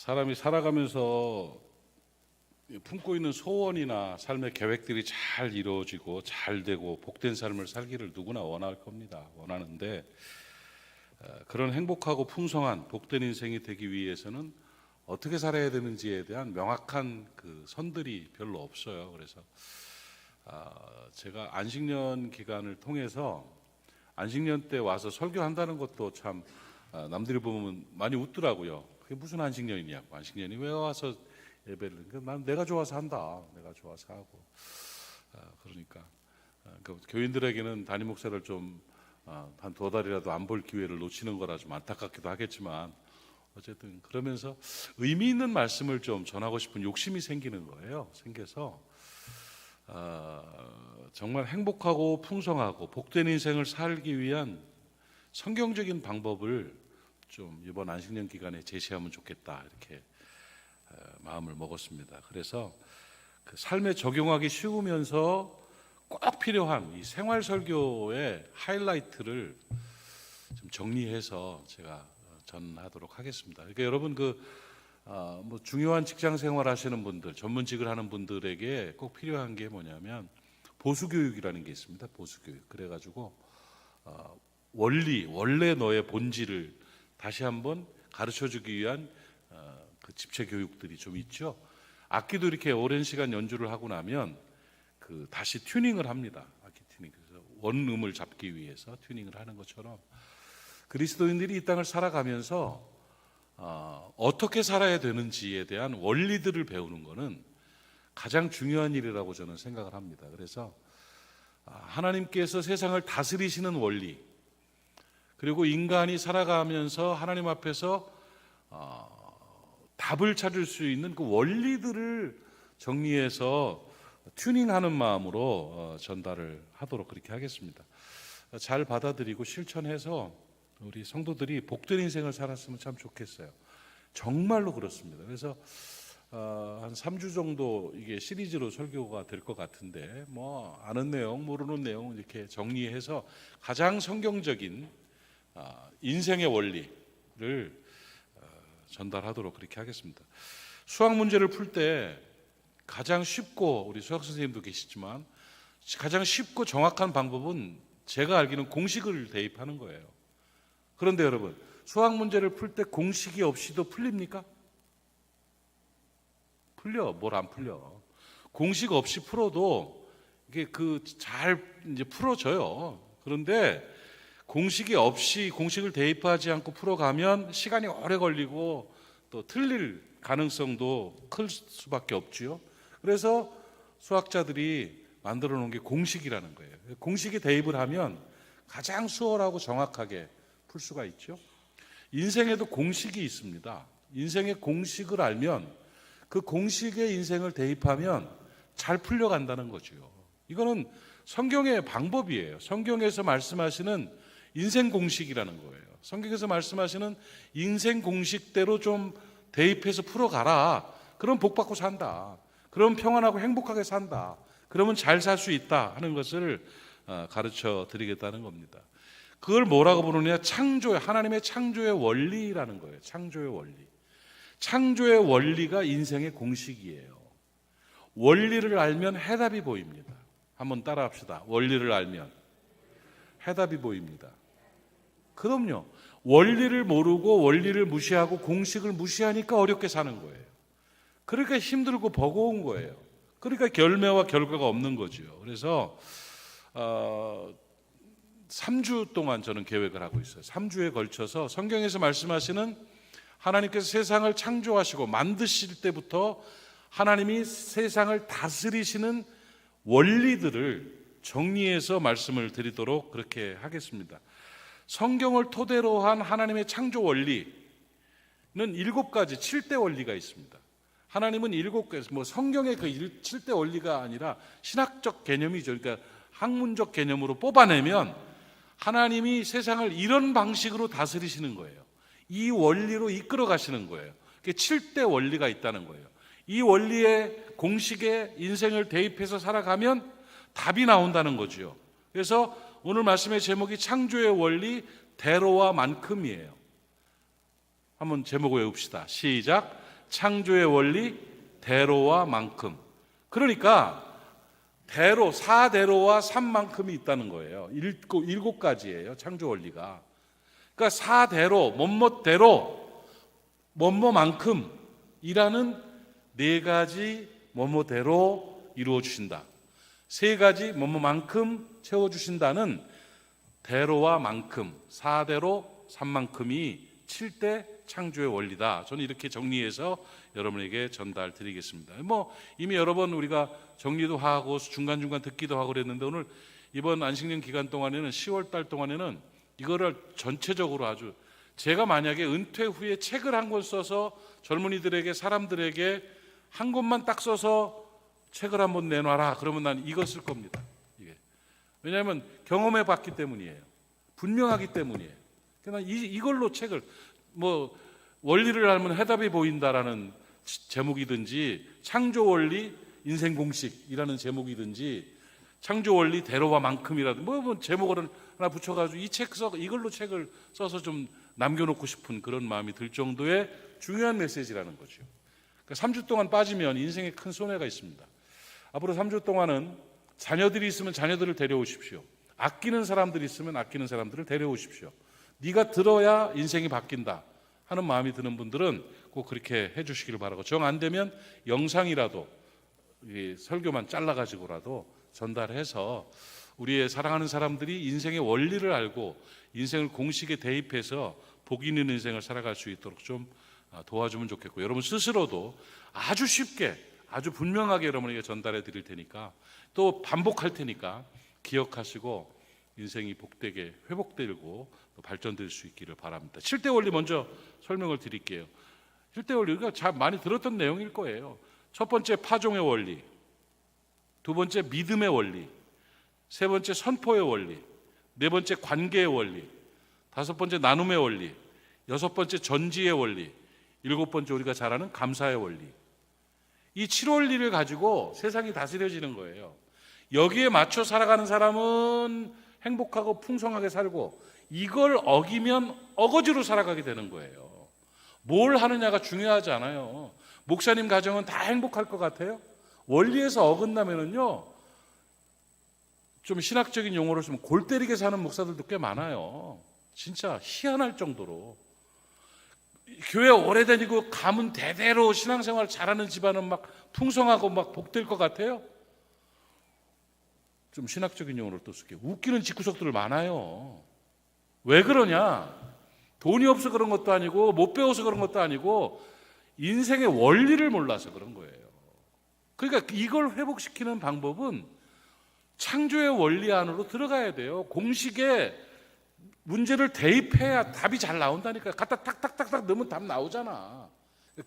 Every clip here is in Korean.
사람이 살아가면서 품고 있는 소원이나 삶의 계획들이 잘 이루어지고 잘 되고 복된 삶을 살기를 누구나 원할 겁니다. 원하는데 그런 행복하고 풍성한 복된 인생이 되기 위해서는 어떻게 살아야 되는지에 대한 명확한 그 선들이 별로 없어요. 그래서 제가 안식년 기간을 통해서 안식년 때 와서 설교한다는 것도 참 남들이 보면 많이 웃더라고요. 그게 무슨 안식년이냐고. 안식년이 왜 와서 예배를? 난 내가 좋아서 한다. 내가 좋아서 하고. 그러니까 그 교인들에게는 담임 목사를 좀 한 두 달이라도 안 볼 기회를 놓치는 거라 좀 안타깝기도 하겠지만 어쨌든 그러면서 의미 있는 말씀을 좀 전하고 싶은 욕심이 생기는 거예요. 생겨서 정말 행복하고 풍성하고 복된 인생을 살기 위한 성경적인 방법을 좀 이번 안식년 기간에 제시하면 좋겠다 이렇게 마음을 먹었습니다. 그래서 그 삶에 적용하기 쉬우면서 꼭 필요한 이 생활 설교의 하이라이트를 좀 정리해서 제가 전하도록 하겠습니다. 그러니까 여러분 뭐 중요한 직장 생활 하시는 분들, 전문직을 하는 분들에게 꼭 필요한 게 뭐냐면 보수 교육이라는 게 있습니다. 보수 교육. 그래가지고 원래 너의 본질을 다시 한번 가르쳐주기 위한 그 집체 교육들이 좀 있죠. 악기도 이렇게 오랜 시간 연주를 하고 나면 그 다시 튜닝을 합니다. 악기 튜닝. 그래서 원음을 잡기 위해서 튜닝을 하는 것처럼 그리스도인들이 이 땅을 살아가면서 어떻게 살아야 되는지에 대한 원리들을 배우는 것은 가장 중요한 일이라고 저는 생각을 합니다. 그래서 하나님께서 세상을 다스리시는 원리, 그리고 인간이 살아가면서 하나님 앞에서 답을 찾을 수 있는 그 원리들을 정리해서 튜닝하는 마음으로 전달을 하도록 그렇게 하겠습니다. 잘 받아들이고 실천해서 우리 성도들이 복된 인생을 살았으면 참 좋겠어요. 정말로 그렇습니다. 그래서 한 3주 정도 이게 시리즈로 설교가 될 것 같은데 뭐 아는 내용 모르는 내용 이렇게 정리해서 가장 성경적인 인생의 원리를 전달하도록 그렇게 하겠습니다. 수학 문제를 풀 때 가장 쉽고 우리 수학 선생님도 계시지만 가장 쉽고 정확한 방법은 제가 알기로는 공식을 대입하는 거예요. 그런데 여러분 수학 문제를 풀 때 공식이 없이도 풀립니까? 풀려. 뭘 안 풀려. 공식 없이 풀어도 이게 잘 이제 풀어져요. 그런데 공식이 없이 공식을 대입하지 않고 풀어가면 시간이 오래 걸리고 또 틀릴 가능성도 클 수밖에 없지요. 그래서 수학자들이 만들어 놓은 게 공식이라는 거예요. 공식에 대입을 하면 가장 수월하고 정확하게 풀 수가 있죠. 인생에도 공식이 있습니다. 인생의 공식을 알면 그 공식에 인생을 대입하면 잘 풀려간다는 거죠. 이거는 성경의 방법이에요. 성경에서 말씀하시는 인생 공식이라는 거예요. 성경에서 말씀하시는 인생 공식대로 좀 대입해서 풀어가라. 그럼 복 받고 산다. 그럼 평안하고 행복하게 산다. 그러면 잘 살 수 있다 하는 것을 가르쳐 드리겠다는 겁니다. 그걸 뭐라고 부르느냐? 하나님의 창조의 원리라는 거예요. 창조의 원리. 창조의 원리가 인생의 공식이에요. 원리를 알면 해답이 보입니다. 한번 따라 합시다. 원리를 알면 해답이 보입니다. 그럼요. 원리를 모르고 원리를 무시하고 공식을 무시하니까 어렵게 사는 거예요. 그러니까 힘들고 버거운 거예요. 그러니까 결매와 결과가 없는 거죠. 그래서 3주 동안 저는 계획을 하고 있어요. 3주에 걸쳐서 성경에서 말씀하시는 하나님께서 세상을 창조하시고 만드실 때부터 하나님이 세상을 다스리시는 원리들을 정리해서 말씀을 드리도록 그렇게 하겠습니다. 성경을 토대로 한 하나님의 창조 원리는 7가지 7대 원리가 있습니다. 하나님은 7가지, 뭐 성경의 그 7대 원리가 아니라 신학적 개념이죠. 그러니까 학문적 개념으로 뽑아내면 하나님이 세상을 이런 방식으로 다스리시는 거예요. 이 원리로 이끌어 가시는 거예요. 7대 원리가 있다는 거예요. 이 원리의 공식에 인생을 대입해서 살아가면 답이 나온다는 거죠. 그래서 오늘 말씀의 제목이 창조의 원리 대로와 만큼이에요. 한번 제목을 외웁시다. 시작. 창조의 원리, 대로와 만큼. 그러니까 대로, 4대로와 3만큼이 있다는 거예요. 7가지예요, 창조 원리가. 그러니까 4대로, 뭐뭐대로, 뭐뭐만큼이라는 4가지 뭐뭐대로 이루어 주신다. 3가지 뭐뭐만큼 채워 주신다는 대로와 만큼, 4대로 3만큼이 7대 창조의 원리다. 저는 이렇게 정리해서 여러분에게 전달드리겠습니다. 뭐 이미 여러 번 우리가 정리도 하고 중간중간 듣기도 하고 그랬는데, 오늘 이번 안식년 기간 동안에는 10월 달 동안에는 이거를 전체적으로 아주, 제가 만약에 은퇴 후에 책을 한 권 써서 젊은이들에게, 사람들에게 한 권만 딱 써서 책을 한번 내놔라 그러면 난 이거 쓸 겁니다. 이게. 왜냐하면 경험해 봤기 때문이에요. 분명하기 때문이에요. 그러니까 이걸로 책을, 뭐 원리를 알면 해답이 보인다라는 제목이든지, 창조 원리 인생 공식이라는 제목이든지, 창조 원리 대로와 만큼이라든지 뭐 제목을 하나 붙여가지고 이 책 써, 이걸로 책을 써서 좀 남겨놓고 싶은 그런 마음이 들 정도의 중요한 메시지라는 거죠. 그러니까 3주 동안 빠지면 인생에 큰 손해가 있습니다. 앞으로 3주 동안은 자녀들이 있으면 자녀들을 데려오십시오. 아끼는 사람들이 있으면 아끼는 사람들을 데려오십시오. 네가 들어야 인생이 바뀐다 하는 마음이 드는 분들은 꼭 그렇게 해주시기를 바라고, 정 안 되면 영상이라도 설교만 잘라가지고라도 전달해서 우리의 사랑하는 사람들이 인생의 원리를 알고 인생을 공식에 대입해서 복 있는 인생을 살아갈 수 있도록 좀 도와주면 좋겠고, 여러분 스스로도 아주 쉽게, 아주 분명하게 여러분에게 전달해 드릴 테니까, 또 반복할 테니까 기억하시고 인생이 복되게 회복되고 발전될 수 있기를 바랍니다. 7대 원리 먼저 설명을 드릴게요. 7대 원리가 잘 많이 들었던 내용일 거예요. 첫 번째 파종의 원리, 두 번째 믿음의 원리, 세 번째 선포의 원리, 네 번째 관계의 원리, 다섯 번째 나눔의 원리, 여섯 번째 전지의 원리, 일곱 번째 우리가 잘 아는 감사의 원리. 이 7원리를 가지고 세상이 다스려지는 거예요. 여기에 맞춰 살아가는 사람은 행복하고 풍성하게 살고, 이걸 어기면 어거지로 살아가게 되는 거예요. 뭘 하느냐가 중요하지 않아요. 목사님 가정은 다 행복할 것 같아요? 원리에서 어긋나면은요, 좀 신학적인 용어로 쓰면 골 때리게 사는 목사들도 꽤 많아요. 진짜 희한할 정도로. 교회 오래 다니고 가문 대대로 신앙생활 잘하는 집안은 막 풍성하고 막 복될 것 같아요? 좀 신학적인 용어를 또 쓸게요. 웃기는 집구석들 많아요. 왜 그러냐? 돈이 없어 그런 것도 아니고, 못 배워서 그런 것도 아니고, 인생의 원리를 몰라서 그런 거예요. 그러니까 이걸 회복시키는 방법은 창조의 원리 안으로 들어가야 돼요. 공식에 문제를 대입해야 답이 잘 나온다니까. 갖다 탁탁탁탁 넣으면 답 나오잖아.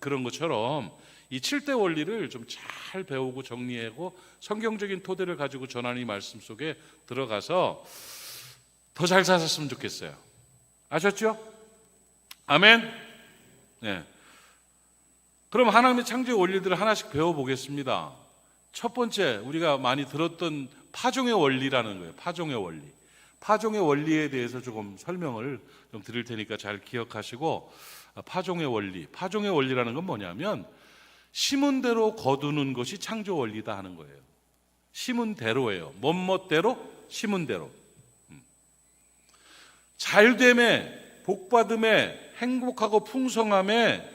그런 것처럼 이 7대 원리를 좀 잘 배우고 정리하고 성경적인 토대를 가지고 전하는 이 말씀 속에 들어가서 더 잘 사셨으면 좋겠어요. 아셨죠? 아멘? 네. 그럼 하나님의 창조의 원리들을 하나씩 배워보겠습니다. 첫 번째, 우리가 많이 들었던 파종의 원리라는 거예요. 파종의 원리. 파종의 원리에 대해서 조금 설명을 좀 드릴 테니까 잘 기억하시고, 파종의 원리. 파종의 원리라는 건 뭐냐면, 심은 대로 거두는 것이 창조 원리다 하는 거예요. 심은 대로예요. 뭐뭐대로, 심은 대로. 잘됨에, 복받음에, 행복하고 풍성함에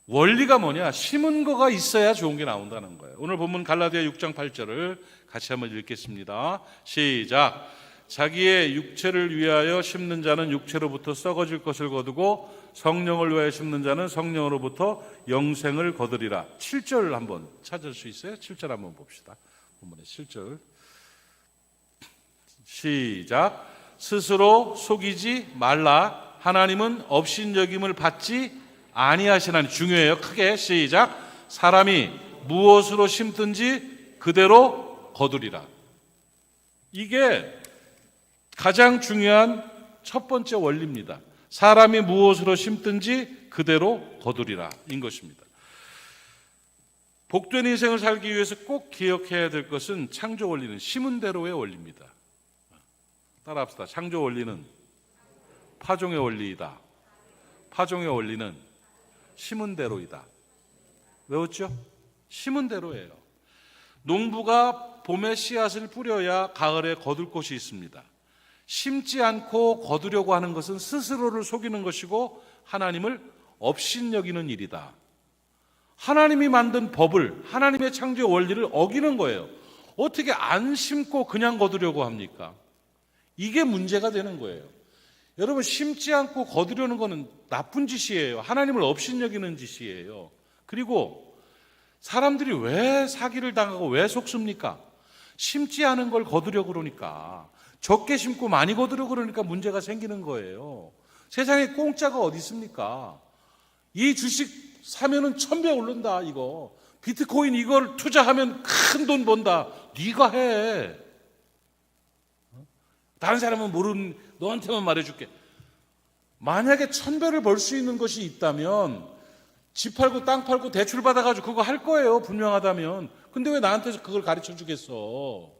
원리가 뭐냐? 심은 거가 있어야 좋은 게 나온다는 거예요. 오늘 본문 갈라디아 6장 8절을 같이 한번 읽겠습니다. 시작. 자기의 육체를 위하여 심는 자는 육체로부터 썩어질 것을 거두고 성령을 위하여 심는 자는 성령으로부터 영생을 거두리라. 7절 한번 찾을 수 있어요? 7절 한번 봅시다. 본문의 7절. 시작. 스스로 속이지 말라. 하나님은 업신여김을 받지 아니하시나니. 중요해요. 크게 시작. 사람이 무엇으로 심든지 그대로 거두리라. 이게 가장 중요한 첫 번째 원리입니다. 사람이 무엇으로 심든지 그대로 거두리라 인 것입니다. 복된 인생을 살기 위해서 꼭 기억해야 될 것은 창조 원리는 심은 대로의 원리입니다. 따라합시다. 창조 원리는 파종의 원리이다. 파종의 원리는 심은 대로이다. 외웠죠? 심은 대로예요. 농부가 봄에 씨앗을 뿌려야 가을에 거둘 곳이 있습니다. 심지 않고 거두려고 하는 것은 스스로를 속이는 것이고 하나님을 업신여기는 일이다. 하나님이 만든 법을, 하나님의 창조 원리를 어기는 거예요. 어떻게 안 심고 그냥 거두려고 합니까? 이게 문제가 되는 거예요. 여러분, 심지 않고 거두려는 것은 나쁜 짓이에요. 하나님을 업신여기는 짓이에요. 그리고 사람들이 왜 사기를 당하고 왜 속습니까? 심지 않은 걸 거두려고 그러니까, 적게 심고 많이 거두려고 그러니까 문제가 생기는 거예요. 세상에 공짜가 어디 있습니까? 이 주식 사면은 1000배 오른다, 이거. 비트코인 이걸 투자하면 큰 돈 번다. 네가 해. 다른 사람은 모르는, 너한테만 말해줄게. 만약에 1000배를 벌 수 있는 것이 있다면 집 팔고 땅 팔고 대출 받아가지고 그거 할 거예요, 분명하다면. 근데 왜 나한테 그걸 가르쳐 주겠어?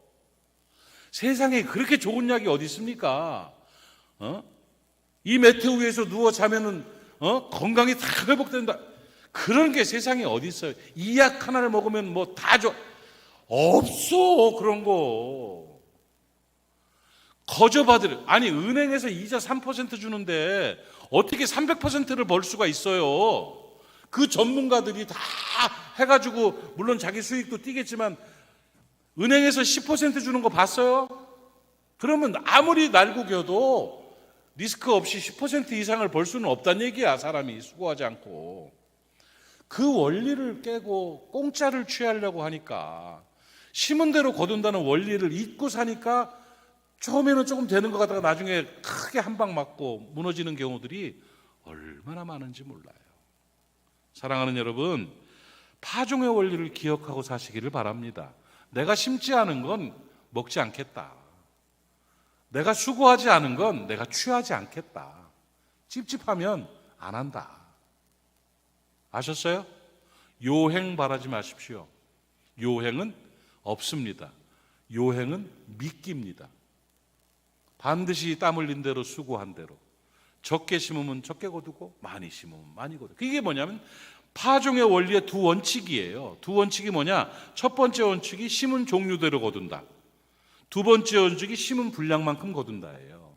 세상에 그렇게 좋은 약이 어디 있습니까? 이 매트 위에서 누워 자면은 건강이 다 회복된다. 그런 게 세상에 어디 있어요? 이 약 하나를 먹으면 뭐 다 없어, 그런 거. 거저받을, 아니 은행에서 이자 3% 주는데 어떻게 300%를 벌 수가 있어요? 그 전문가들이 다 해가지고, 물론 자기 수익도 뛰겠지만 은행에서 10% 주는 거 봤어요? 그러면 아무리 날고겨도 리스크 없이 10% 이상을 벌 수는 없다는 얘기야, 사람이 수고하지 않고. 그 원리를 깨고 공짜를 취하려고 하니까, 심은 대로 거둔다는 원리를 잊고 사니까 처음에는 조금 되는 것 같다가 나중에 크게 한 방 맞고 무너지는 경우들이 얼마나 많은지 몰라요. 사랑하는 여러분, 파종의 원리를 기억하고 사시기를 바랍니다. 내가 심지 않은 건 먹지 않겠다. 내가 수고하지 않은 건 내가 취하지 않겠다. 찝찝하면 안 한다. 아셨어요? 요행 바라지 마십시오. 요행은 없습니다. 요행은 미끼입니다. 반드시 땀 흘린 대로 수고한 대로, 적게 심으면 적게 거두고 많이 심으면 많이 거두고. 이게 뭐냐면 파종의 원리의 두 원칙이에요. 두 원칙이 뭐냐? 첫 번째 원칙이 심은 종류대로 거둔다. 두 번째 원칙이 심은 분량만큼 거둔다예요.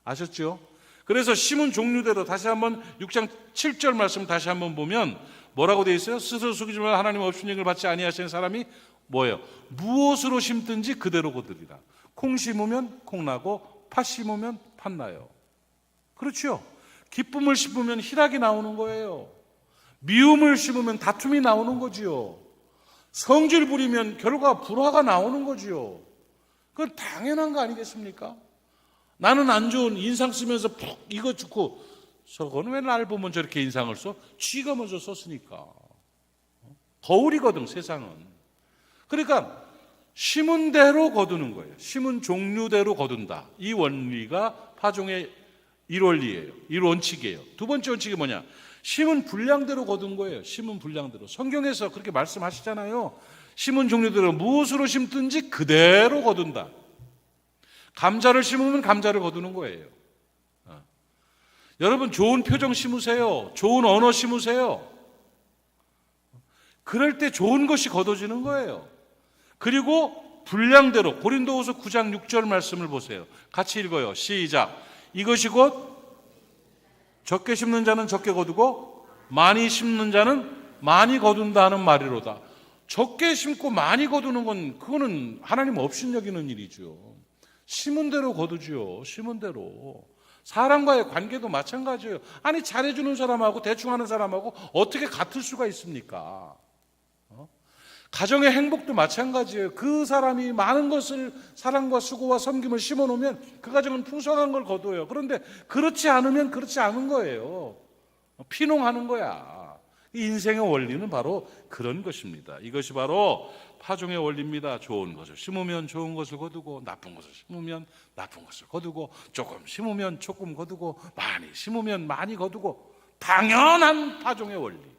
아셨죠? 그래서 심은 종류대로, 다시 한번 6장 7절 말씀 다시 한번 보면 뭐라고 되어 있어요? 스스로 속이지 말고 하나님 업신여김을 받지 아니하시는 사람이 뭐예요? 무엇으로 심든지 그대로 거두리라. 콩 심으면 콩 나고 팥 심으면 팥 나요. 그렇죠? 기쁨을 심으면 희락이 나오는 거예요. 미움을 심으면 다툼이 나오는 거지요. 성질 부리면 결과 불화가 나오는 거지요. 그건 당연한 거 아니겠습니까? 나는 안 좋은 인상 쓰면서 푹 이거 죽고, 저거는 왜 날 보면 저렇게 인상을 써? 쥐가 먼저 썼으니까. 거울이거든, 세상은. 그러니까 심은 대로 거두는 거예요. 심은 종류대로 거둔다. 이 원리가 파종의 1원리예요. 1원칙이에요. 두 번째 원칙이 뭐냐? 심은 분량대로 거둔 거예요. 심은 분량대로. 성경에서 그렇게 말씀하시잖아요. 심은 종류대로 무엇으로 심든지 그대로 거둔다. 감자를 심으면 감자를 거두는 거예요. 여러분, 좋은 표정 심으세요. 좋은 언어 심으세요. 그럴 때 좋은 것이 거둬지는 거예요. 그리고 분량대로, 고린도후서 9장 6절 말씀을 보세요. 같이 읽어요. 시작. 이것이 곧 적게 심는 자는 적게 거두고 많이 심는 자는 많이 거둔다 하는 말이로다. 적게 심고 많이 거두는 건, 그거는 하나님 업신여기는 일이죠. 심은 대로 거두죠. 심은 대로. 사람과의 관계도 마찬가지예요. 아니, 잘해주는 사람하고 대충 하는 사람하고 어떻게 같을 수가 있습니까? 가정의 행복도 마찬가지예요. 그 사람이 많은 것을, 사랑과 수고와 섬김을 심어놓으면 그 가정은 풍성한 걸 거둬요. 그런데 그렇지 않으면 그렇지 않은 거예요. 피농하는 거야. 이 인생의 원리는 바로 그런 것입니다. 이것이 바로 파종의 원리입니다. 좋은 것을 심으면 좋은 것을 거두고, 나쁜 것을 심으면 나쁜 것을 거두고, 조금 심으면 조금 거두고, 많이 심으면 많이 거두고, 당연한 파종의 원리.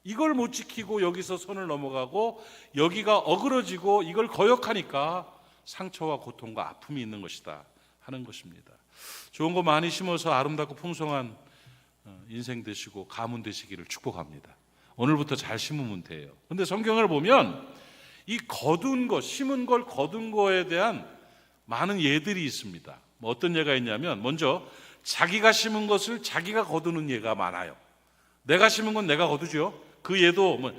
이걸 못 지키고 여기서 선을 넘어가고 여기가 어그러지고 이걸 거역하니까 상처와 고통과 아픔이 있는 것이다 하는 것입니다. 좋은 거 많이 심어서 아름답고 풍성한 인생 되시고 가문 되시기를 축복합니다. 오늘부터 잘 심으면 돼요. 근데 성경을 보면 이 거둔 것, 심은 걸 거둔 거에 대한 많은 예들이 있습니다. 뭐 어떤 예가 있냐면, 먼저 자기가 심은 것을 자기가 거두는 예가 많아요. 내가 심은 건 내가 거두죠. 그 예도 뭐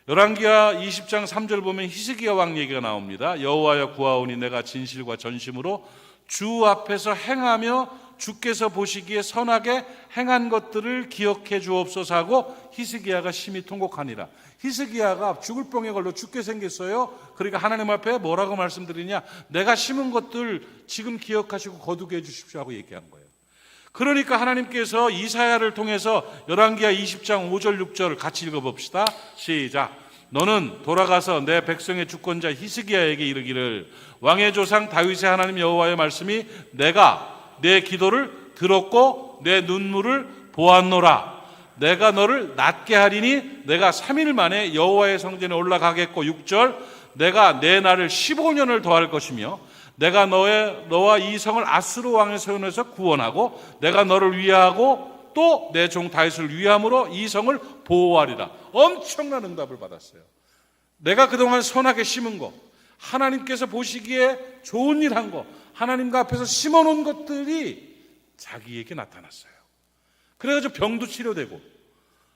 열왕기하 20장 3절 보면 히스기야 왕 얘기가 나옵니다. 여호와여 구하오니 내가 진실과 전심으로 주 앞에서 행하며 주께서 보시기에 선하게 행한 것들을 기억해 주옵소서 하고 히스기야가 심히 통곡하니라. 히스기야가 죽을 병에 걸려 죽게 생겼어요. 그러니까 하나님 앞에 뭐라고 말씀드리냐, 내가 심은 것들 지금 기억하시고 거두게 해 주십시오 하고 얘기한 거예요. 그러니까 하나님께서 이사야를 통해서 열왕기하 20장 5절 6절 같이 읽어봅시다. 시작. 너는 돌아가서 내 백성의 주권자 히스기야에게 이르기를, 왕의 조상 다윗의 하나님 여호와의 말씀이 내가 내 기도를 들었고 내 눈물을 보았노라. 내가 너를 낫게 하리니 내가 3일 만에 여호와의 성전에 올라가겠고 6절. 내가 내 날을 15년을 더할 것이며 내가 너와 이 성을 아수르 왕의 손에서 구원하고 내가 너를 위하고 또 내 종 다윗을 위함으로 이 성을 보호하리라. 엄청난 응답을 받았어요. 내가 그동안 선하게 심은 거, 하나님께서 보시기에 좋은 일 한 거, 하나님과 앞에서 심어놓은 것들이 자기에게 나타났어요. 그래가지고 병도 치료되고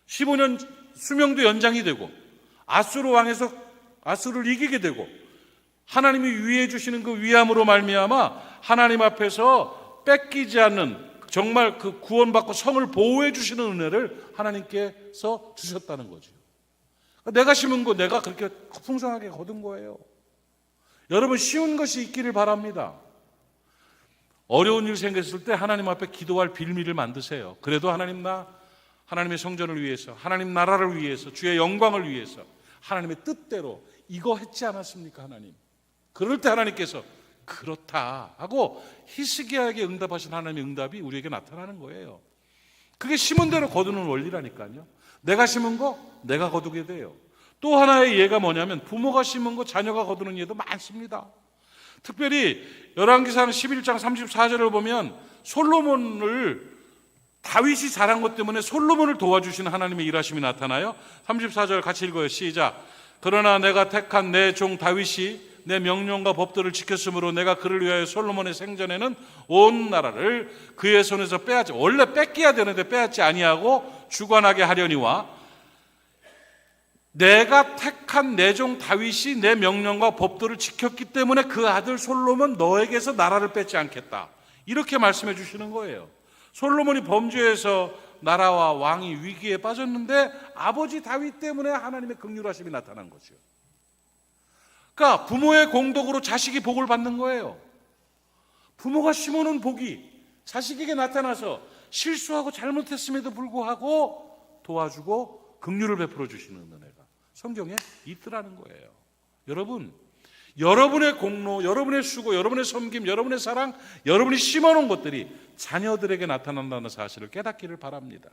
15년 수명도 연장이 되고 아수르 왕에서 아수르를 이기게 되고 하나님이 위해 주시는 그 위함으로 말미암아 하나님 앞에서 뺏기지 않는 정말 그 구원받고 성을 보호해 주시는 은혜를 하나님께서 주셨다는 거죠. 내가 심은 거 내가 그렇게 풍성하게 거둔 거예요. 여러분, 쉬운 것이 있기를 바랍니다. 어려운 일 생겼을 때 하나님 앞에 기도할 빌미를 만드세요. 그래도 하나님의 성전을 위해서, 하나님 나라를 위해서, 주의 영광을 위해서 하나님의 뜻대로 이거 했지 않았습니까, 하나님? 그럴 때 하나님께서 그렇다 하고 히스기야에게 응답하신 하나님의 응답이 우리에게 나타나는 거예요. 그게 심은 대로 거두는 원리라니까요. 내가 심은 거 내가 거두게 돼요. 또 하나의 예가 뭐냐면 부모가 심은 거 자녀가 거두는 예도 많습니다. 특별히 열왕기상 11장 34절을 보면 솔로몬을 다윗이 잘한 것 때문에 솔로몬을 도와주시는 하나님의 일하심이 나타나요. 34절 같이 읽어요. 시작. 그러나 내가 택한 내 종 다윗이 내 명령과 법도를 지켰으므로 내가 그를 위하여 솔로몬의 생전에는 온 나라를 그의 손에서 빼앗지, 원래 뺏겨야 되는데 빼앗지 아니하고 주관하게 하려니와 내가 택한 내 종 다윗이 내 명령과 법도를 지켰기 때문에 그 아들 솔로몬 너에게서 나라를 뺏지 않겠다. 이렇게 말씀해 주시는 거예요. 솔로몬이 범죄해서 나라와 왕이 위기에 빠졌는데 아버지 다윗 때문에 하나님의 긍휼하심이 나타난 거죠. 그러니까 부모의 공덕으로 자식이 복을 받는 거예요. 부모가 심어놓은 복이 자식에게 나타나서 실수하고 잘못했음에도 불구하고 도와주고 긍휼을 베풀어 주시는 은혜가 성경에 있더라는 거예요. 여러분, 여러분의 공로, 여러분의 수고, 여러분의 섬김, 여러분의 사랑, 여러분이 심어놓은 것들이 자녀들에게 나타난다는 사실을 깨닫기를 바랍니다.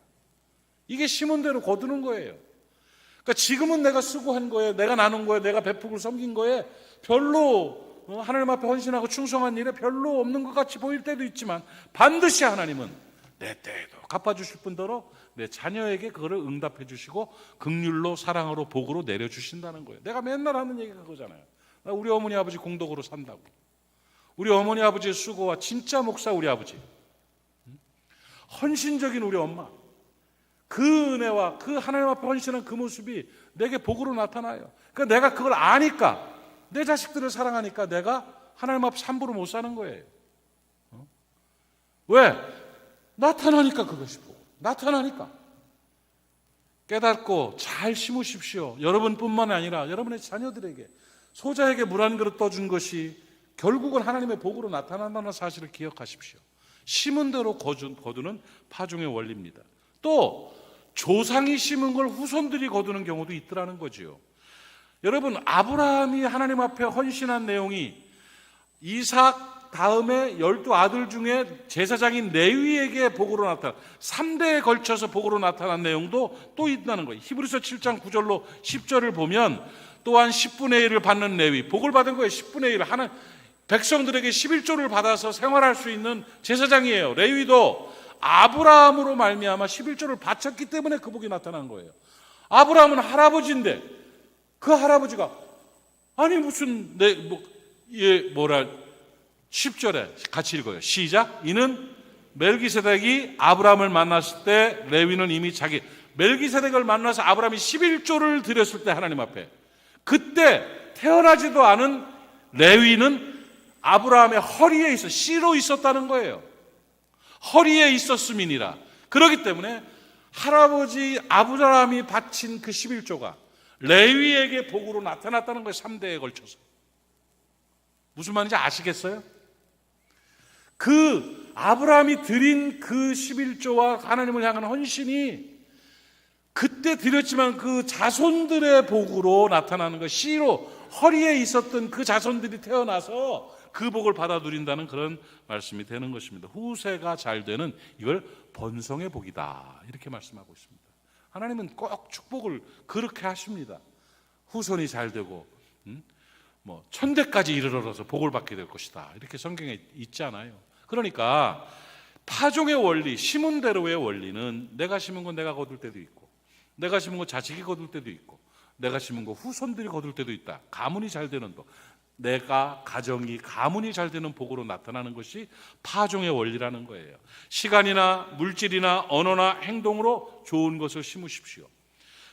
이게 심은 대로 거두는 거예요. 그러니까 지금은 내가 수고한 거에, 내가 나눈 거에, 내가 베푸고 섬긴 거에 별로 하나님 앞에 헌신하고 충성한 일에 별로 없는 것 같이 보일 때도 있지만 반드시 하나님은 내 때에도 갚아주실 뿐더러 내 자녀에게 그거를 응답해 주시고 긍휼로 사랑으로 복으로 내려주신다는 거예요. 내가 맨날 하는 얘기가 그거잖아요. 우리 어머니 아버지 공덕으로 산다고. 우리 어머니 아버지의 수고와 진짜 목사 우리 아버지, 헌신적인 우리 엄마, 그 은혜와 그 하나님 앞에 헌신한 그 모습이 내게 복으로 나타나요. 그러니까 내가 그걸 아니까, 내 자식들을 사랑하니까 내가 하나님 앞에 함부로 못 사는 거예요. 왜? 나타나니까 그것이 복. 나타나니까. 깨닫고 잘 심으십시오. 여러분뿐만 아니라 여러분의 자녀들에게, 소자에게 물 한 그릇 떠준 것이 결국은 하나님의 복으로 나타난다는 사실을 기억하십시오. 심은 대로 거두는 파종의 원리입니다. 또 조상이 심은 걸 후손들이 거두는 경우도 있더라는 거지요. 여러분, 아브라함이 하나님 앞에 헌신한 내용이 이삭 다음에 12아들 중에 제사장인 레위에게 복으로 나타난, 3대에 걸쳐서 복으로 나타난 내용도 또 있다는 거예요. 히브리서 7장 9절로 10절을 보면 또한 10분의 1을 받는 레위, 복을 받은 거예요. 10분의 1. 하는 백성들에게 11조를 받아서 생활할 수 있는 제사장이에요. 레위도 아브라함으로 말미암아 11조를 바쳤기 때문에 그 복이 나타난 거예요. 아브라함은 할아버지인데 그 할아버지가 아니 무슨 10절에 같이 읽어요. 시작. 이는 멜기세덱이 아브라함을 만났을 때 레위는 이미 멜기세덱을 만나서 아브라함이 11조를 드렸을 때 하나님 앞에 그때 태어나지도 않은 레위는 아브라함의 허리에 씨로 있었다는 거예요. 허리에 있었음이니라. 그렇기 때문에 할아버지 아브라함이 바친 그 11조가 레위에게 복으로 나타났다는 거예요. 3대에 걸쳐서. 무슨 말인지 아시겠어요? 그 아브라함이 드린 그 11조와 하나님을 향한 헌신이 그때 드렸지만 그 자손들의 복으로 나타나는 것, 씨로 허리에 있었던 그 자손들이 태어나서 그 복을 받아 누린다는 그런 말씀이 되는 것입니다. 후세가 잘 되는 이걸 번성의 복이다 이렇게 말씀하고 있습니다. 하나님은 꼭 축복을 그렇게 하십니다. 후손이 잘 되고 천대까지 이르러서 복을 받게 될 것이다 이렇게 성경에 있잖아요. 그러니까 파종의 원리, 심은 대로의 원리는 내가 심은 건 내가 거둘 때도 있고 내가 심은 거 자식이 거둘 때도 있고 내가 심은 거 후손들이 거둘 때도 있다. 가문이 잘 되는 복, 내가 가정이 가문이 잘 되는 복으로 나타나는 것이 파종의 원리라는 거예요. 시간이나 물질이나 언어나 행동으로 좋은 것을 심으십시오.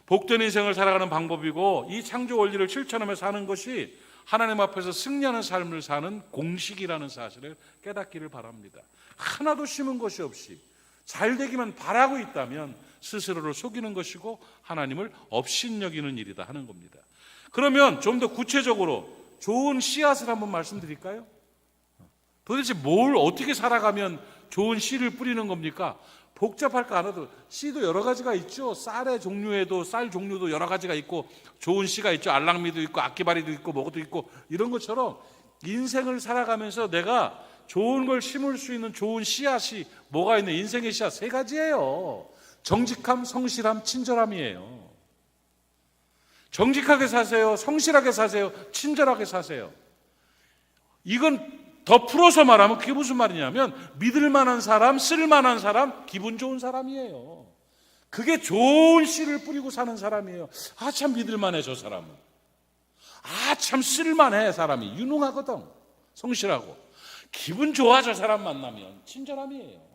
복된 인생을 살아가는 방법이고 이 창조 원리를 실천하며 사는 것이 하나님 앞에서 승리하는 삶을 사는 공식이라는 사실을 깨닫기를 바랍니다. 하나도 심은 것이 없이 잘 되기만 바라고 있다면 스스로를 속이는 것이고 하나님을 업신여기는 일이다 하는 겁니다. 그러면 좀 더 구체적으로 좋은 씨앗을 한번 말씀드릴까요? 도대체 뭘 어떻게 살아가면 좋은 씨를 뿌리는 겁니까? 복잡할 거 하나도 씨도 여러 가지가 있죠. 쌀의 종류에도 쌀 종류도 여러 가지가 있고 좋은 씨가 있죠. 알랑미도 있고 아끼바리도 있고 뭐도 있고 이런 것처럼 인생을 살아가면서 내가 좋은 걸 심을 수 있는 좋은 씨앗이 뭐가 있는 인생의 씨앗 3가지예요. 정직함, 성실함, 친절함이에요. 정직하게 사세요. 성실하게 사세요. 친절하게 사세요. 이건 더 풀어서 말하면 그게 무슨 말이냐면 믿을 만한 사람, 쓸 만한 사람, 기분 좋은 사람이에요. 그게 좋은 씨를 뿌리고 사는 사람이에요. 아, 참 믿을 만해 저 사람은. 아, 참 쓸 만해 사람이. 유능하거든. 성실하고. 기분 좋아 저 사람 만나면. 친절함이에요.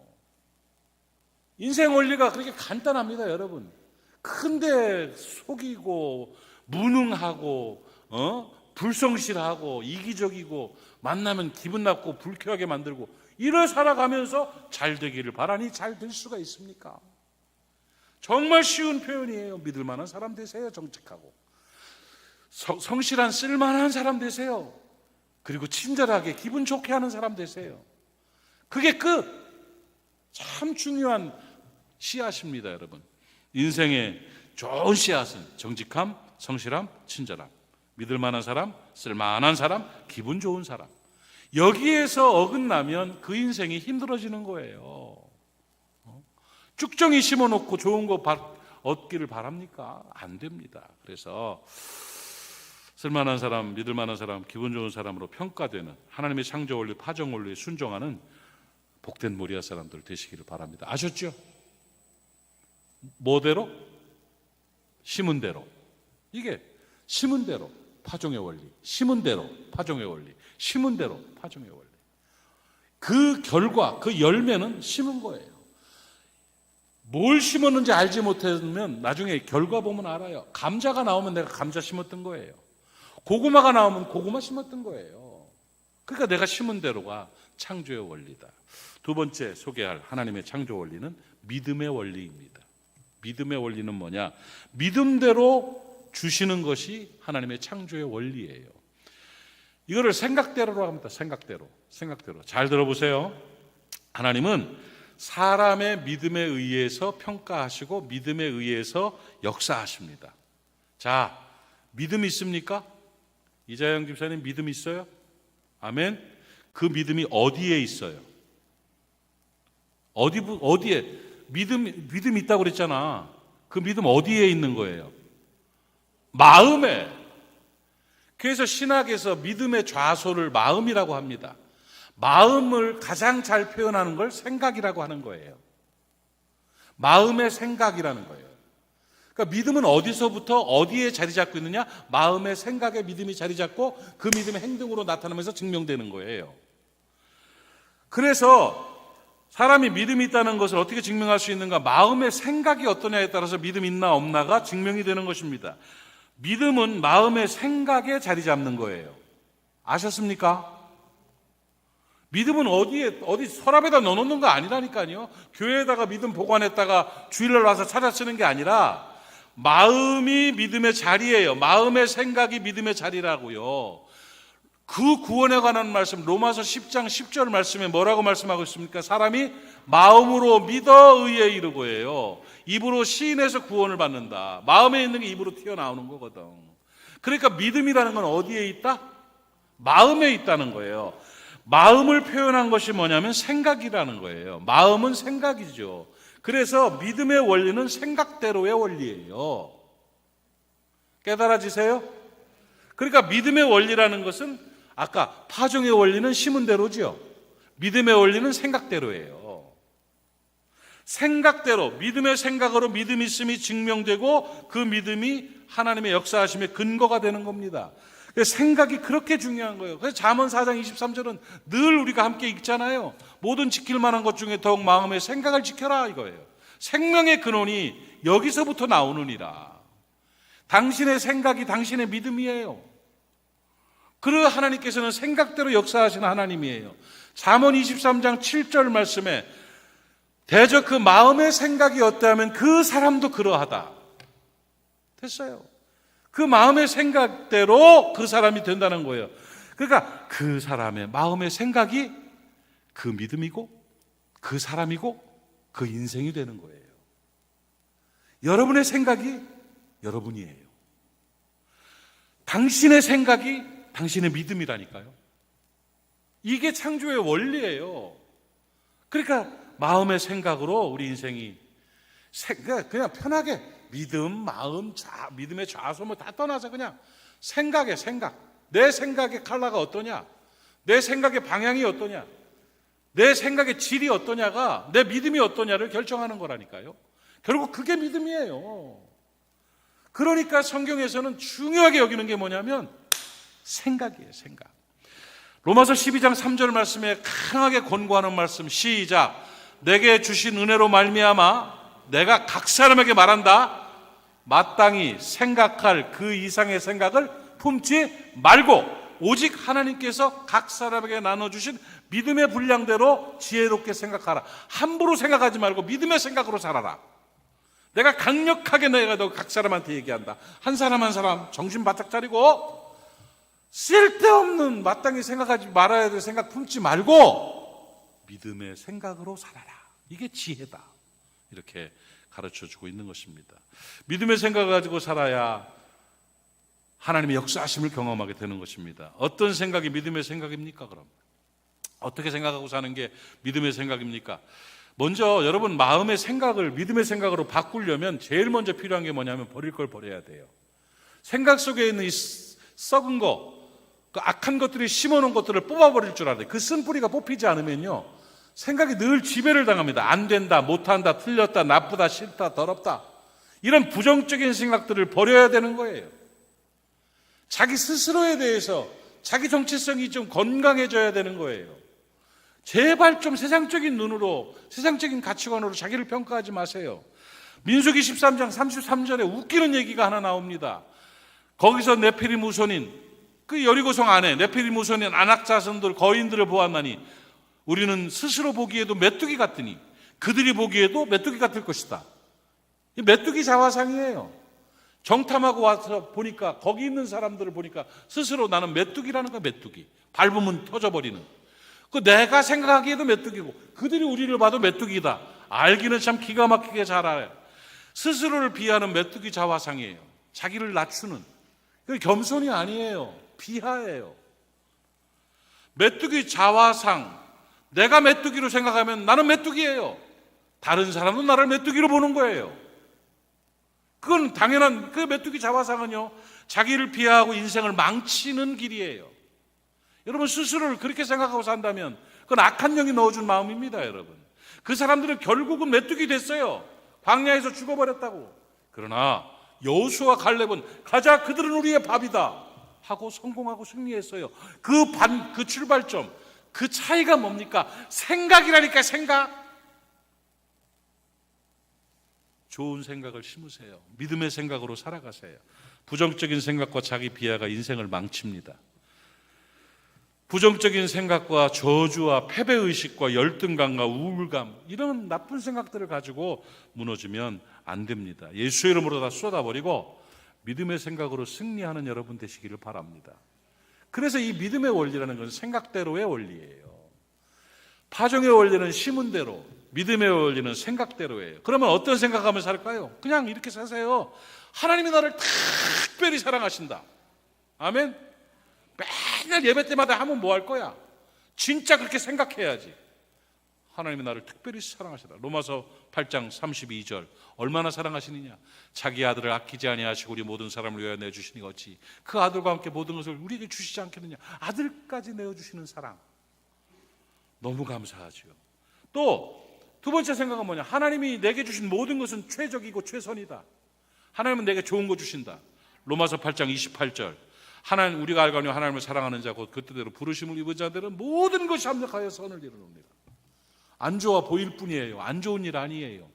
인생 원리가 그렇게 간단합니다, 여러분. 근데 속이고 무능하고 불성실하고 이기적이고 만나면 기분 나쁘고 불쾌하게 만들고 이래 살아가면서 잘 되기를 바라니 잘 될 수가 있습니까? 정말 쉬운 표현이에요. 믿을 만한 사람 되세요. 정직하고 성실한 쓸만한 사람 되세요. 그리고 친절하게 기분 좋게 하는 사람 되세요. 그게 참 중요한 씨앗입니다, 여러분. 인생의 좋은 씨앗은 정직함, 성실함, 친절함. 믿을 만한 사람, 쓸 만한 사람, 기분 좋은 사람. 여기에서 어긋나면 그 인생이 힘들어지는 거예요. 쭉정이 심어놓고 좋은 거 얻기를 바랍니까? 안 됩니다. 그래서 쓸만한 사람, 믿을 만한 사람, 기분 좋은 사람으로 평가되는 하나님의 창조 원리, 파종 원리에 순종하는 복된 모리아 사람들 되시기를 바랍니다. 아셨죠? 뭐대로? 심은 대로. 이게 심은 대로 파종의 원리, 심은 대로 파종의 원리, 심은 대로 파종의 원리. 그 결과, 그 열매는 심은 거예요. 뭘 심었는지 알지 못하면 나중에 결과 보면 알아요. 감자가 나오면 내가 감자 심었던 거예요. 고구마가 나오면 고구마 심었던 거예요. 그러니까 내가 심은 대로가 창조의 원리다. 두 번째 소개할 하나님의 창조 원리는 믿음의 원리입니다. 믿음의 원리는 뭐냐? 믿음대로 주시는 것이 하나님의 창조의 원리예요. 이거를 생각대로라고 합니다. 생각대로. 잘 들어보세요. 하나님은 사람의 믿음에 의해서 평가하시고 믿음에 의해서 역사하십니다. 자, 믿음 있습니까? 이자영 집사님 믿음 있어요? 아멘. 그 믿음이 어디에 있어요? 어디에? 믿음 있다고 그랬잖아. 그 믿음 어디에 있는 거예요? 마음에. 그래서 신학에서 믿음의 좌소를 마음이라고 합니다. 마음을 가장 잘 표현하는 걸 생각이라고 하는 거예요. 마음의 생각이라는 거예요. 그러니까 믿음은 어디서부터 어디에 자리 잡고 있느냐? 마음의 생각에 믿음이 자리 잡고 그 믿음의 행동으로 나타나면서 증명되는 거예요. 그래서 사람이 믿음이 있다는 것을 어떻게 증명할 수 있는가? 마음의 생각이 어떠냐에 따라서 믿음이 있나 없나가 증명이 되는 것입니다. 믿음은 마음의 생각에 자리 잡는 거예요. 아셨습니까? 믿음은 어디 서랍에다 넣어놓는 거 아니라니까요. 교회에다가 믿음 보관했다가 주일날 와서 찾아 쓰는 게 아니라 마음이 믿음의 자리예요. 마음의 생각이 믿음의 자리라고요. 그 구원에 관한 말씀, 로마서 10장 10절 말씀에 뭐라고 말씀하고 있습니까? 사람이 마음으로 믿어 의에 이르고예요. 입으로 시인해서 구원을 받는다. 마음에 있는 게 입으로 튀어나오는 거거든. 그러니까 믿음이라는 건 어디에 있다? 마음에 있다는 거예요. 마음을 표현한 것이 뭐냐면 생각이라는 거예요. 마음은 생각이죠. 그래서 믿음의 원리는 생각대로의 원리예요. 깨달아지세요? 그러니까 믿음의 원리라는 것은 아까 파종의 원리는 심은 대로죠. 믿음의 원리는 생각대로예요. 생각대로, 믿음의 생각으로 믿음이 있음이 증명되고 그 믿음이 하나님의 역사하심의 근거가 되는 겁니다. 생각이 그렇게 중요한 거예요. 그래서 잠언 4장 23절은 늘 우리가 함께 읽잖아요. 모든 지킬 만한 것 중에 더욱 마음의 생각을 지켜라 이거예요. 생명의 근원이 여기서부터 나오느니라. 당신의 생각이 당신의 믿음이에요. 그러 하나님께서는 생각대로 역사하시는 하나님이에요. 잠언 23장 7절 말씀에 대저 그 마음의 생각이 어떠하면 그 사람도 그러하다. 됐어요. 그 마음의 생각대로 그 사람이 된다는 거예요. 그러니까 그 사람의 마음의 생각이 그 믿음이고 그 사람이고 그 인생이 되는 거예요. 여러분의 생각이 여러분이에요. 당신의 생각이 당신의 믿음이라니까요. 이게 창조의 원리예요. 그러니까 마음의 생각으로 우리 인생이 그냥 편하게 믿음, 마음, 믿음의 좌소모 다 떠나서 그냥 생각에 생각. 내 생각의 컬러가 어떠냐? 내 생각의 방향이 어떠냐? 내 생각의 질이 어떠냐가 내 믿음이 어떠냐를 결정하는 거라니까요. 결국 그게 믿음이에요. 그러니까 성경에서는 중요하게 여기는 게 뭐냐면 생각이에요, 생각. 로마서 12장 3절 말씀에 강하게 권고하는 말씀 시작. 내게 주신 은혜로 말미암아 내가 각 사람에게 말한다. 마땅히 생각할 그 이상의 생각을 품지 말고 오직 하나님께서 각 사람에게 나눠주신 믿음의 분량대로 지혜롭게 생각하라. 함부로 생각하지 말고 믿음의 생각으로 살아라. 내가 강력하게 내가 너 각 사람한테 얘기한다. 한 사람 한 사람 정신 바짝 차리고 쓸데없는 마땅히 생각하지 말아야 될 생각 품지 말고 믿음의 생각으로 살아라. 이게 지혜다. 이렇게 가르쳐주고 있는 것입니다. 믿음의 생각을 가지고 살아야 하나님의 역사하심을 경험하게 되는 것입니다. 어떤 생각이 믿음의 생각입니까? 그럼 어떻게 생각하고 사는 게 믿음의 생각입니까? 먼저 여러분 마음의 생각을 믿음의 생각으로 바꾸려면 제일 먼저 필요한 게 뭐냐면 버릴 걸 버려야 돼요. 생각 속에 있는 이 썩은 거, 그 악한 것들이 심어놓은 것들을 뽑아버릴 줄 알아요. 그 쓴뿌리가 뽑히지 않으면요 생각이 늘 지배를 당합니다. 안 된다, 못한다, 틀렸다, 나쁘다, 싫다, 더럽다 이런 부정적인 생각들을 버려야 되는 거예요. 자기 스스로에 대해서 자기 정체성이 좀 건강해져야 되는 거예요. 제발 좀 세상적인 눈으로 세상적인 가치관으로 자기를 평가하지 마세요. 민수기 13장 33절에 웃기는 얘기가 하나 나옵니다. 거기서 네피림 후손인 그 여리고성 안에 네피림 후손인 안악자손들 거인들을 보았나니 우리는 스스로 보기에도 메뚜기 같으니 그들이 보기에도 메뚜기 같을 것이다. 이 메뚜기 자화상이에요. 정탐하고 와서 보니까 거기 있는 사람들을 보니까 스스로 나는 메뚜기라는 거야. 메뚜기 밟으면 터져버리는 그 내가 생각하기에도 메뚜기고 그들이 우리를 봐도 메뚜기다. 알기는 참 기가 막히게 잘 알아요. 스스로를 비하는 메뚜기 자화상이에요. 자기를 낮추는 겸손이 아니에요. 비하예요. 메뚜기 자화상. 내가 메뚜기로 생각하면 나는 메뚜기예요. 다른 사람도 나를 메뚜기로 보는 거예요. 그건 당연한 그 메뚜기 자화상은요 자기를 비하하고 인생을 망치는 길이에요. 여러분 스스로를 그렇게 생각하고 산다면 그건 악한 영이 넣어준 마음입니다. 여러분 그 사람들은 결국은 메뚜기 됐어요. 광야에서 죽어버렸다고. 그러나 여호수아와 갈렙은 가자, 그들은 우리의 밥이다 하고 성공하고 승리했어요. 그 출발점, 그 차이가 뭡니까? 생각이라니까. 생각. 좋은 생각을 심으세요. 믿음의 생각으로 살아가세요. 부정적인 생각과 자기 비하가 인생을 망칩니다. 부정적인 생각과 저주와 패배의식과 열등감과 우울감, 이런 나쁜 생각들을 가지고 무너지면 안 됩니다. 예수의 이름으로 다 쏟아버리고 믿음의 생각으로 승리하는 여러분 되시기를 바랍니다. 그래서 이 믿음의 원리라는 것은 생각대로의 원리예요. 파종의 원리는 심은대로, 믿음의 원리는 생각대로예요. 그러면 어떤 생각하면 살까요? 그냥 이렇게 사세요. 하나님이 나를 특별히 사랑하신다. 아멘. 맨날 예배 때마다 하면 뭐 할 거야? 진짜 그렇게 생각해야지. 하나님이 나를 특별히 사랑하시다. 로마서 8장 32절. 얼마나 사랑하시느냐? 자기 아들을 아끼지 아니하시고 우리 모든 사람을 위하여 내주시니 어찌 그 아들과 함께 모든 것을 우리에게 주시지 않겠느냐? 아들까지 내어주시는 사랑. 너무 감사하죠. 또 두 번째 생각은 뭐냐? 하나님이 내게 주신 모든 것은 최적이고 최선이다. 하나님은 내게 좋은 거 주신다. 로마서 8장 28절. 하나님, 우리가 알거니와 하나님을 사랑하는 자 곧 그 뜻대로 부르심을 입은 자들은 모든 것이 합력하여 선을 이루느니라. 안 좋아 보일 뿐이에요. 안 좋은 일 아니에요.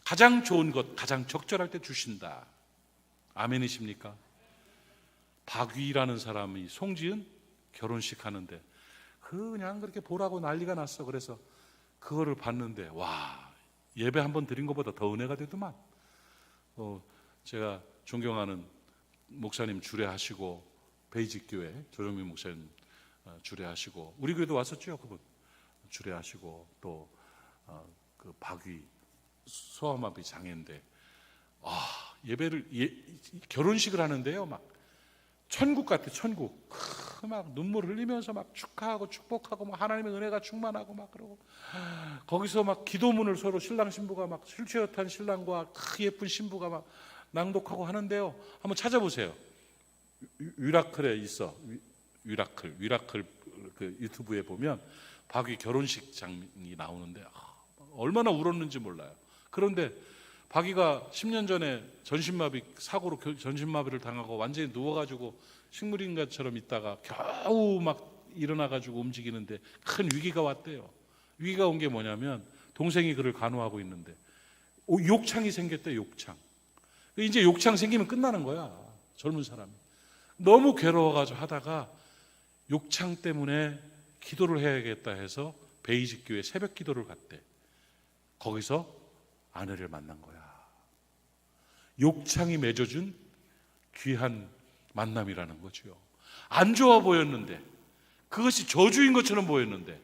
가장 좋은 것, 가장 적절할 때 주신다. 아멘이십니까? 박위라는 사람이 송지은 결혼식 하는데 그냥 그렇게 보라고 난리가 났어. 그래서 그거를 봤는데 와, 예배 한번 드린 것보다 더 은혜가 되더만. 제가 존경하는 목사님 주례하시고 베이직교회 조정민 목사님 주례하시고 우리 교회도 왔었죠. 그분 주례하시고 또 그 박위 소아마비 장애인데 예배를 결혼식을 하는데요. 막 천국 같아. 천국. 막 눈물 흘리면서 막 축하하고 축복하고 막 하나님의 은혜가 충만하고 막 그러고 거기서 막 기도문을 서로 신랑 신부가 막 술취릇한 신랑과 예쁜 신부가 막 낭독하고 하는데요. 한번 찾아보세요. 위라클에 있어. 위라클 그 유튜브에 보면 박위 결혼식 장면이 나오는데 얼마나 울었는지 몰라요. 그런데 박위가 10년 전에 전신마비 사고로 전신마비를 당하고 완전히 누워가지고 식물인간처럼 있다가 겨우 막 일어나가지고 움직이는데 큰 위기가 왔대요. 위기가 온 게 뭐냐면 동생이 그를 간호하고 있는데 욕창이 생겼대. 욕창. 이제 욕창 생기면 끝나는 거야. 젊은 사람이. 너무 괴로워가지고 하다가 욕창 때문에 기도를 해야겠다 해서 베이직 교회 새벽 기도를 갔대. 거기서 아내를 만난 거야. 욕창이 맺어준 귀한 만남이라는 거죠. 안 좋아 보였는데 그것이 저주인 것처럼 보였는데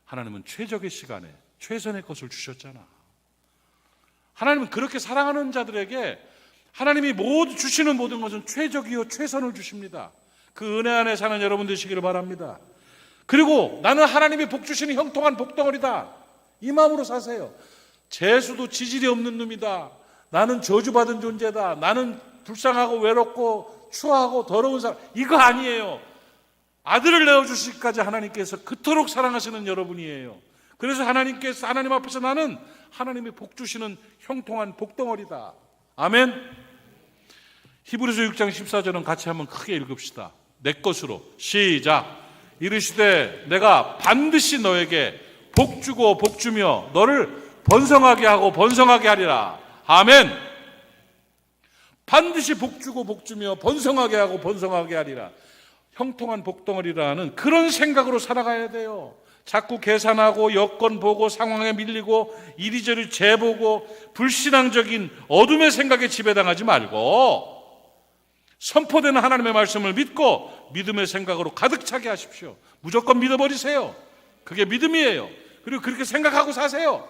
하나님은 최적의 시간에 최선의 것을 주셨잖아. 하나님은 그렇게 사랑하는 자들에게 하나님이 주시는 모든 것은 최적이요 최선을 주십니다. 그 은혜 안에 사는 여러분 되시기를 바랍니다. 그리고 나는 하나님이 복 주시는 형통한 복덩어리다. 이 마음으로 사세요. 재수도 지질이 없는 놈이다. 나는 저주받은 존재다. 나는 불쌍하고 외롭고 추하고 더러운 사람. 이거 아니에요. 아들을 내어주시기까지 하나님께서 그토록 사랑하시는 여러분이에요. 그래서 하나님 앞에서 나는 하나님이 복 주시는 형통한 복덩어리다. 아멘. 히브리서 6장 14절은 같이 한번 크게 읽읍시다. 내 것으로 시작. 이르시되 내가 반드시 너에게 복 주고 복 주며 너를 번성하게 하고 번성하게 하리라. 아멘. 반드시 복 주고 복 주며 번성하게 하고 번성하게 하리라. 형통한 복덩어리라는 그런 생각으로 살아가야 돼요. 자꾸 계산하고 여건 보고 상황에 밀리고 이리저리 재보고 불신앙적인 어둠의 생각에 지배당하지 말고 선포되는 하나님의 말씀을 믿고 믿음의 생각으로 가득 차게 하십시오. 무조건 믿어버리세요. 그게 믿음이에요. 그리고 그렇게 생각하고 사세요.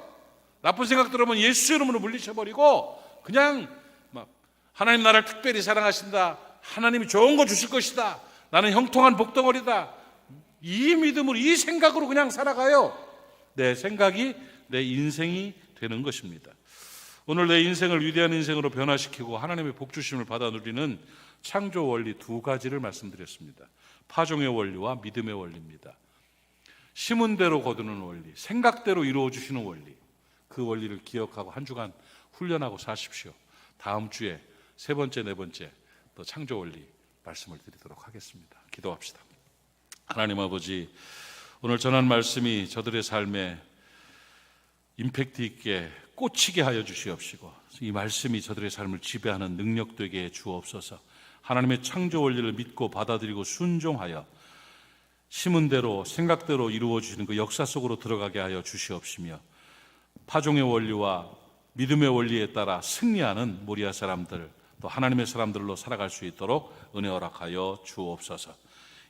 나쁜 생각 들으면 예수 이름으로 물리쳐버리고 그냥 막 하나님 나를 특별히 사랑하신다. 하나님이 좋은 거 주실 것이다. 나는 형통한 복덩어리다. 이 믿음으로 이 생각으로 그냥 살아가요. 내 생각이 내 인생이 되는 것입니다. 오늘 내 인생을 위대한 인생으로 변화시키고 하나님의 복 주심을 받아 누리는 창조 원리 두 가지를 말씀드렸습니다. 파종의 원리와 믿음의 원리입니다. 심은 대로 거두는 원리, 생각대로 이루어 주시는 원리. 그 원리를 기억하고 한 주간 훈련하고 사십시오. 다음 주에 세 번째, 네 번째 또 창조 원리 말씀을 드리도록 하겠습니다. 기도합시다. 하나님 아버지, 오늘 전한 말씀이 저들의 삶에 임팩트 있게 꽂히게 하여 주시옵시고, 이 말씀이 저들의 삶을 지배하는 능력 되게 해 주옵소서. 하나님의 창조 원리를 믿고 받아들이고 순종하여 심은 대로 생각대로 이루어 주시는 그 역사 속으로 들어가게 하여 주시옵시며, 파종의 원리와 믿음의 원리에 따라 승리하는 모리아 사람들, 또 하나님의 사람들로 살아갈 수 있도록 은혜 허락하여 주옵소서.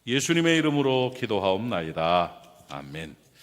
예수님의 이름으로 기도하옵나이다. 아멘.